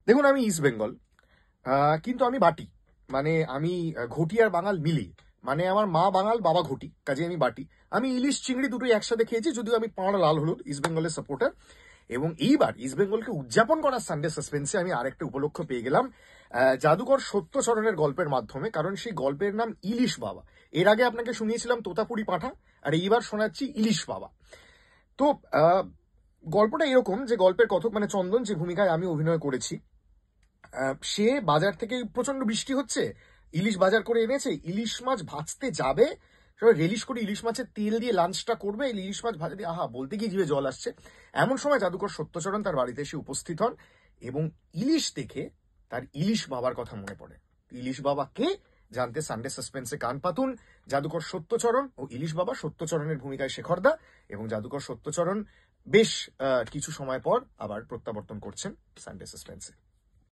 দেখুন, আমি ইস্ট বেঙ্গল, কিন্তু আমি বাটি। মানে আমি ঘটিয়ার বাঙাল মিলি। মানে আমার মা বাঙাল, বাবা ঘটি, কাজে আমি বাটি। আমি ইলিশ চিংড়ি দুটোই একসাথে খেয়েছি, যদিও আমি পাড়া লাল হলুদ ইস্ট বেঙ্গলের সাপোর্টার। এবং এইবার ইস্ট বেঙ্গলকে উদযাপন করার সানডে সাসপেন্সে আমি আরেকটা উপলক্ষ পেয়ে গেলাম জাদুকর সত্যচরণের গল্পের মাধ্যমে, কারণ সেই গল্পের নাম ইলিশ বাবা। এর আগে আপনাকে শুনিয়েছিলাম তোতাপুরি পাঁঠা, আর এইবার শোনাচ্ছি ইলিশ বাবা। তো গল্পটা এরকম যে গল্পের কথক মানে চন্দন, যে ভূমিকায় আমি অভিনয় করেছি, সে বাজার থেকে প্রচন্ড বৃষ্টি হচ্ছে, ইলিশ বাজার করে এনেছে, ইলিশ মাছ ভাজতে যাবে, সবাই রেলিশ করে ইলিশ মাছের তেল দিয়ে লাঞ্চটা করবে, ইলিশ মাছ ভাজা দিয়ে আহা বলতে গিয়ে জিভে জল আসছে। এমন সময় জাদুকর সত্যচরণ তার বাড়িতে এসে উপস্থিত হন এবং ইলিশ দেখে তার ইলিশ বাবার কথা মনে পড়ে। ইলিশ বাবা কে জানতে সানডে সাসপেন্সে কান পাতুন। জাদুকর সত্যচরণ ও ইলিশ বাবা, সত্যচরণের ভূমিকায় শেখরদা, এবং জাদুকর সত্যচরণ বেশ কিছু সময় পর আবার প্রত্যাবর্তন করছেন সানডে সাসপেন্সে।